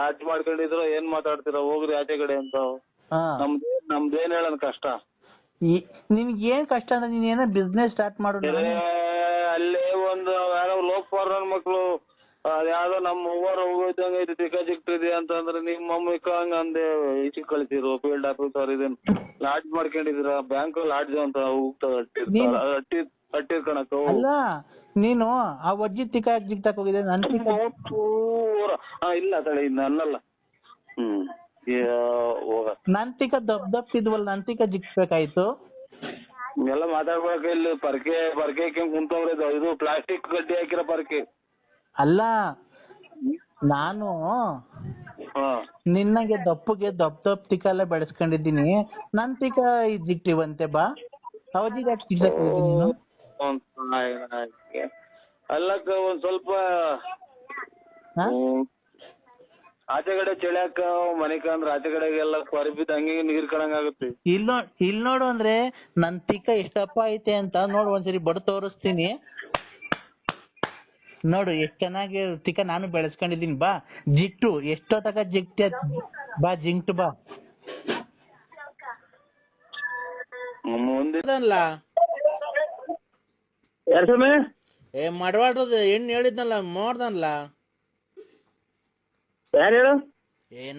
Lodge ಮಾಡ್ಕೊಂಡಿದ್ರು ಏನ್ ಮಾತಾಡ್ತೀರಾ ಹೋಗ್ರಿ ಆಚೆ ಕಡೆ ಅಂತ. ನಮ್ದೇನ್ ಹೇಳನ್ ಕಷ್ಟ. ನಿನ್ಗೆ ಏನ್ ಕಷ್ಟ ಅಂದ್ರೆ ನೀನ್ ಏನೋ ಬಿಸ್ನೆಸ್ ಸ್ಟಾರ್ಟ್ ಮಾಡು. ಅಲ್ಲೇ ಒಂದು ಯಾರೋ ಲೋಕಪಾಲ್ ನನ್ ಮಕ್ಳು ಯಾವ್ದೋ ನಮ್ಮ ಓವರ್ ಹೋಗೋದಂಗ ಐತಿ ಟಿಕ ಸಿಕ್ತಿದೆ ಅಂತಂದ್ರೆ ನಿಮ್ಮ ಮಮ್ಮಿ ಹಂಗ ಅಂದೆ ಈಚೆಗೆ ಕಳಿಸಿರು ಫೀಲ್ಡ್ ಆಫೀಸರ್ ಇದನ್ ಲಾಡ್ಜ್ ಮಾಡ್ಕೊಂಡಿದ್ರ ಬ್ಯಾಂಕ್ ಲಾಡ್ಜ್ ಅಂತ ಹೋಗ್ತದ ಅಟ್ಟಿ ಕಣಕ್ಕ. ಅಲ್ಲ ನೀನು ಆ ವಜ್ಜಿ ಟಿಕ ಜಿಗ್ತಾಕ್ ಹೋಗಿದೆ ಇಲ್ಲ ತಳಿ ನನ್ನಲ್ಲ. ನನ್ ಟಿಕ ದಪ್ಪಿದ್ವಲ್ಲ ನನ್ ಟಿಕ ಜಿಗ್ಸ್ಬೇಕಾಯ್ತು. ಎಲ್ಲ ಮಾತಾಡ್ಕೊಳಕ ಇಲ್ಲಿ ಪರ್ಕೆ ಕುಂತವ್ರೆ ಇದು ಪ್ಲಾಸ್ಟಿಕ್ ಗಡ್ಡಿ ಹಾಕಿರೋ ಪರ್ಕೆ. ಅಲ್ಲ ನಾನು ನಿನ್ನಗೆ ದಪ್ಪಗೆ ದಪ್ಪ ಟಿಕ ಎಲ್ಲ ಬೆಳೆಸ್ಕೊಂಡಿದ್ದೀನಿ. ನನ್ ಟಿಕ ಜಿಗ್ಟಿವಂತೆ ಬಾ ಅವಧಿಗೆ ಯಾಕೆ ಜಿಗ್ಸಕ್ ಹೋಗಿದ್ದೀನಿ ನೀನು? ಅಲ್ಲಕ್ಕ ಒಂದ್ ಸ್ವಲ್ಪ ಆಚೆ ಕಡೆ ಚಳಿಯಾಕ ಮನೆಕ ಅಂದ್ರೆ ಆಚೆ ಕಡೆಗೆಲ್ಲ ಕೊರಬಿದ್ ಹಂಗೆ ನೀರ್ ಕಣಂಗ್ ಆಗುತ್ತೆ. ಇಲ್ ನೋಡು ಅಂದ್ರೆ ನನ್ ಟಿಕ ಎಷ್ಟಪ್ಪ ಐತೆ ಅಂತ ನೋಡು ಒಂದ್ಸರಿ ಬಡ್ ತೋರಿಸ್ತೀನಿ ನೋಡು ಎಷ್ಟ್ ಚೆನ್ನಾಗಿ ಟಿಕ ನಾನು ಬೆಳೆಸ್ಕೊಂಡಿದೀನಿ. ಬಾ ಜಿಗ್ಟು ಎಷ್ಟೋ ತಕ ಜಿಗ್ಟಿ ಬಾ ಜಿಂಕ್ಟು ಬಾ. ಮಡವಾಡ್ರದ ಹೆಣ್ಣು ಹೇಳಿದ್ನಲ್ಲ ನೋಡ್ದನ್ಲ. ಯಾರು ಹೇಳು?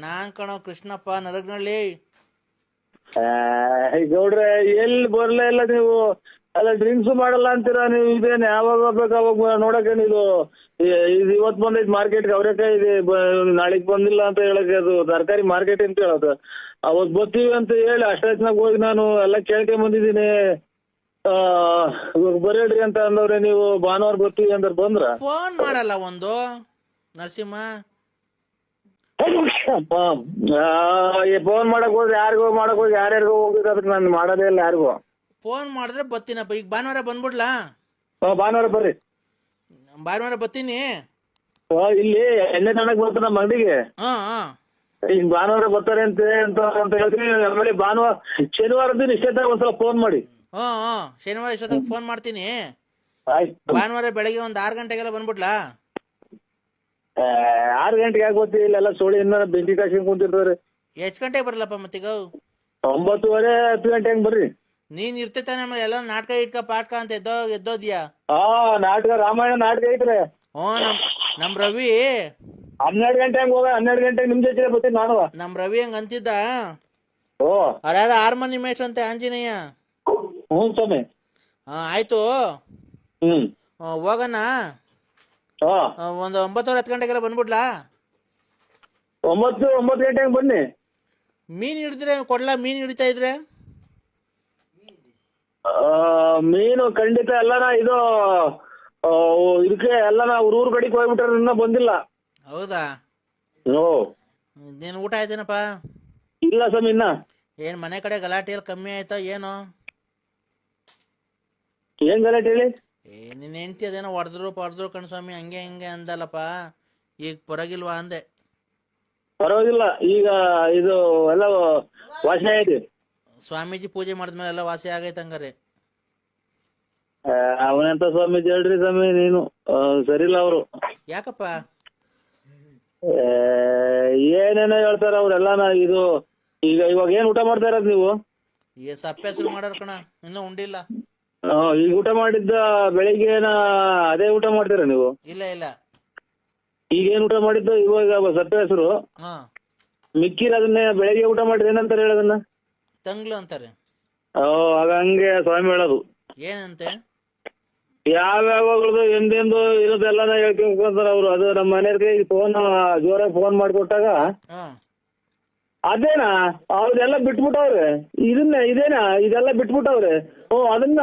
ನಾನ್ ಕಣೋ ಕೃಷ್ಣಪ್ಪ ನರಗ್ನಳ್ಳಿ. ಗೌಡ್ರೆ ಎಲ್ಲಿ ಬರ್ಲೇ ಇಲ್ಲ ನೀವು. ಅಲ್ಲ ಡ್ರಿಂಕ್ಸ್ ಮಾಡಲ್ಲ ಅಂತೀರಾ ನೀವು. ಇದೇನೆ ಯಾವಾಗ ಬೇಕು ಅವಾಗ ನೋಡಕ್ಕೆ ಇದು ಇವತ್ ಬಂದೈತಿ ಮಾರ್ಕೆಟ್ಗೆ ಅವ್ರೇಕಾಯಿ ಇದೆ ನಾಳೆಗ್ ಬಂದಿಲ್ಲ ಅಂತ ಹೇಳಕ್ಕೆ ಅದು ತರಕಾರಿ ಮಾರ್ಕೆಟ್ ಅಂತ ಹೇಳೋದು. ಅವತ್ ಬರ್ತೀವಿ ಅಂತ ಹೇಳಿ ಅಷ್ಟಾಚ್ನಾಗ ಹೋಗಿ ನಾನು ಎಲ್ಲ ಕೇಳ್ಕೊಂಡ್ ಬಂದಿದ್ದೀನಿ. ಬರೇಡ್ರಿ ಅಂತ ಅಂದವ್ರೆ ನೀವು ಭಾನುವಾರ ಬರ್ತೀವಿ ಅಂತ ಬಂದ್ರ ಫೋನ್ ಮಾಡಲ್ಲ ಒಂದು ನರಸಿಂಹ. ಫೋನ್ ಮಾಡಕ್ ಹೋದ್ರೆ ಯಾರಿಗೋ ಮಾಡಕ್ ಹೋಗಿ ಯಾರ್ಯಾರಿಗೋ ಹೋಗ್ಬೇಕು ಅದಕ್ಕೆ ನಾನು ಮಾಡೋದೇ ಇಲ್ಲ ಯಾರಿಗೂ. ಫೋನ್ ಮಾಡಿದ್ರೆ ಬತ್ತೀನಪ್ಪ. ಈಗ ಭಾನುವಾರ ಬಂದ್ಬಿಡ್ಲಾ? ಭಾನುವಾರ ಬರ್ರಿ. ಭಾನುವಾರ ಬತ್ತೀನಿ. ಇಲ್ಲಿ ಎಣ್ಣೆ ತಾಣಕ್ ಬರ್ತಾರೆ ನಮ್ಮ ಅಂಗಡಿಗೆ. ಈಗ ಭಾನುವಾರ ಬರ್ತಾರೆ ಅಂತ ಹೇಳ್ತೀನಿ. ಆಮೇಲೆ ಭಾನುವಾರ ಶನಿವಾರ ದಿನ ಇಷ್ಟೊತ್ತಾಗ ಒಂದ್ಸಲ ಫೋನ್ ಮಾಡಿ. ಶನಿವಾರ ಇಷ್ಟೊತ್ತಾಗ ಫೋನ್ ಮಾಡ್ತೀನಿ. ಭಾನುವಾರ ಬೆಳಗ್ಗೆ ಒಂದ್ 6 ಗಂಟೆಗೆಲ್ಲ ಬಂದ್ಬಿಡ್ಲಾ? 6 ಗಂಟೆಗೆ ಆಗೋತಿ ಇಲ್ಲೆಲ್ಲ ಸೋಳಿ ಇನ್ನ ಬೆಂಕಿ ಕಾಸ್ಕೊಂಡ್ ಕುಂತಿರ್ತಾರೆ. ಎಷ್ಟ್ ಗಂಟೆಗೆ ಬರ್ಲಪ್ಪ ಮತ್ತೀಗ? 9:30 10 ಗಂಟೆ ಹಂಗ್ ಬರ್ರಿ. ನೀನ್ ಇರ್ತಾನೆ ಆಮೇಲೆ ಎಲ್ಲ ನಾಟಕ ಇಟ್ಕ ಪಾಟ್ಕ ಅಂತ ಎದ್ದೋದ್ಯಾ? ನಾಟಕ ರಾಮಾಯಣ ನಾಟಕ ಐತ್ರಿ. ನಮ್ ರವಿ 12 ಗಂಟೆ ಹಂಗ ಹೋಗ 12 ಗಂಟೆಗೆ ನಿಮ್ ಜೊತೆ ಬರ್ತೀನಿ ನಾನು. ನಮ್ ರವಿ ಹಂಗ ಅಂತಿದ್ದ. ಅವ್ರ್ಯಾರ ಹಾರ್ಮೋನಿಯಂ ಅಂತೆ ಆಂಜನೇಯ. ಸ್ವಾಮಿ. ಆಯ್ತು ಹೋಗಣ. ಒಂದು 9 10 ಗಂಟೆಗೆಲ್ಲ ಬಂದ್ಬಿಡ್ಲಾ? 9 ಗಂಟೆಗೆ ಬನ್ನಿ. ಮೀನ್ ಹಿಡಿದ್ರೆ ಕೊಡ್ಲಾ? ಮೀನ್ ಹಿಡಿತಾ ಇದ್ರೆ ಮೀನು ಖಂಡಿತ ಎಲ್ಲನ ಇದು ಇದಕ್ಕೆ ಎಲ್ಲನ ಊರ್ ಕಡೆಗೆ ಹೋಗ್ಬಿಟ್ರೆ ಇನ್ನ ಬಂದಿಲ್ಲ. ಹೌದಾ? ನೀನ್ ಊಟ ಆಯ್ತೇನಪ್ಪ? ಇಲ್ಲ ಸ್ವಾಮಿ ಇನ್ನ. ಏನ್ ಮನೆ ಕಡೆ ಗಲಾಟೆ ಎಲ್ಲ ಕಮ್ಮಿ ಆಯ್ತಾ ಏನು? ಏನ್ ಗಲಾಟೆ ಹೇಳಿ? ನಿನ್ ಹೆಂಡ್ತಿ ಅದೇನೋ ಹೊಡೆದ್ರು ಕಣ್ಸ್ವಾಮಿ ಹಂಗೆ ಹಿಂಗೆ ಅಂದಲ್ಲಪ್ಪ. ಈಗ ಪರವಾಗಿಲ್ವಾ ಅಂದೆ. ಪರವಾಗಿಲ್ಲ ಈಗ ಇದು ಎಲ್ಲ ವಾಸನೆ ಐತಿ. ಸ್ವಾಮೀಜಿ ಪೂಜೆ ಮಾಡಿದ್ಮೇಲೆ ಎಲ್ಲ ವಾಸಿ ಆಗೈತೆ ಹಂಗಾರೆ. ಅವನೆಂತ ಸ್ವಾಮೀಜಿ ಹೇಳ್ರಿ ಸ್ವಾಮಿ ನೀನು ಸರಿಲ್ಲ ಅವರು. ಯಾಕಪ್ಪ? ಏನೇನೋ ಹೇಳ್ತಾರ ಅವ್ರೆಲ್ಲಾನ. ಇದು ಈಗ ಇವಾಗ ಏನ್ ಊಟ ಮಾಡ್ತಾ ಇರೋದು ನೀವು? ಸಪ್ಪೆ ಹೆಸರು ಮಾಡಾರ ಕಣ, ಇನ್ನೂ ಉಂಡಿಲ್ಲ. ಈಗ ಊಟ ಮಾಡಿದ್ದ ಬೆಳಿಗ್ಗೆನ ಅದೇ ಊಟ ಮಾಡ್ತೀರಾ ನೀವು? ಇಲ್ಲ ಇಲ್ಲ. ಈಗೇನ್ ಊಟ ಮಾಡಿದ್ದು ಇವಾಗ ಸಪ್ಪೆ ಹೆಸರು ಮಿಕ್ಕಿರ ಅದನ್ನೇ ಬೆಳಿಗ್ಗೆ ಊಟ ಮಾಡಿದ್ರೆ ಏನಂತಾರೆ ಹೇಳೋದನ್ನ? ತಂಗ್ಳು ಅಂತಾರೆ. ಆಗ ಹಂಗೆ ಸ್ವಾಮಿ ಹೇಳೋದು. ಏನಂತೆ? ಯಾವ್ಯಾವಾಗ್ಲದು ಎಂದೆಂದು ಇರೋದೆಲ್ಲ ಹೇಳ್ಕೊಂಡ್ತಾರ ಅವ್ರು. ಅದು ನಮ್ಮ ಮನೆಯವ್ರಿಗೆ ಫೋನ್ ಜೋರಾಗಿ ಫೋನ್ ಮಾಡಿಕೊಟ್ಟಾಗ ಅದೇನಾ ಅವ್ರೆಲ್ಲ ಬಿಟ್ಬಿಟ್ಟವ್ರೆ. ಇದೇನಾ ಇದೆಲ್ಲ ಬಿಟ್ಬಿಟ್ಟವ್ರೆ.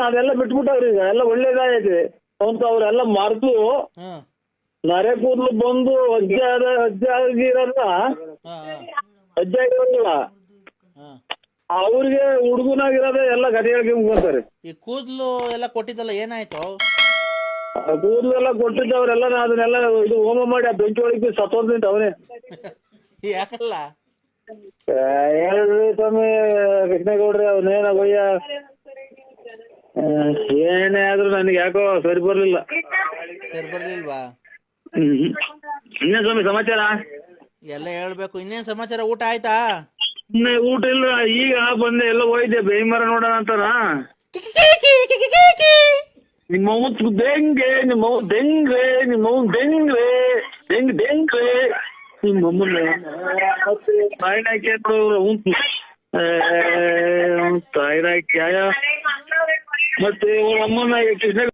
ಅದೆಲ್ಲ ಬಿಟ್ಬಿಟ್ಟವ್ರಿ. ಈಗ ಎಲ್ಲ ಒಳ್ಳೇದಾಗೈತೆ ಅಂತ ಅವ್ರೆಲ್ಲ ಮರ್ತು ನರೆ ಕೂದ್ಲು ಬಂದು ಅಜ್ಜ ಆಗಿರಲ್ಲ ಅಜ್ಜ ಆಗಿರಲ್ಲ ಅವ್ರಿಗೆ ಹುಡುಗನಾಗಿರೋದೇ ಎಲ್ಲ ಕಥೆ ಹೇಳ್ಕೊಂತಾರೆ. ಈ ಕೂದ್ಲು ಎಲ್ಲ ಕೊಟ್ಟಿದ್ದಲ್ಲ ಏನಾಯ್ತು? ಕೂದ್ಲು ಎಲ್ಲ ಕೊಟ್ಟಿದ್ದವ್ರೆಲ್ಲ ಅದನ್ನೆಲ್ಲ ಇದು ಹೋಮ ಮಾಡಿ ಆ ಬೆಂಕಿ ಒಳಗೆ ಸತ್ತೋದ್ನಿಂತ ಅವನೇ. ಯಾಕಲ್ಲ ಹೇಳ್ರಿ ಸ್ವಾಮಿ ಕೃಷ್ಣೇಗೌಡ್ರಿ ಅವನೇನ ಬಯ್ಯ ಏನೇ ಆದ್ರೂ ನನಗೆ ಯಾಕೋ ಸರಿ ಬರ್ಲಿಲ್ವಾ? ಇನ್ನೇ ಇನ್ನೇ ಸ್ವಾಮಿ ಸಮಾಚಾರ? ಎಲ್ಲ ಹೇಳ್ಬೇಕು. ಇನ್ನೇನ್ ಸಮಾಚಾರ? ಊಟ ಆಯ್ತಾ? ಇನ್ನ ಊಟ ಇಲ್ಲ, ಈಗ ಬಂದೆ, ಎಲ್ಲ ಹೋಯ್ದೆ ಬೇಯಿಮರ ನೋಡೋಣ ಅಂತಾರ. ನಿಮ್ಮ ದೆಂಗೆ, ನಿಮ್ಮ ದೆಂಗ್ರೆ, ನಿಮ್ಮ ದೆಂಗ್ರೆ, ದೆಂಗ್ರೆ, ನಿಮ್ಮ ತಾಯಿನಾಕಿ ತಾಯಿನಾಕಿ ಮತ್ತೆ ಅಮ್ಮನ ಕೃಷ್ಣ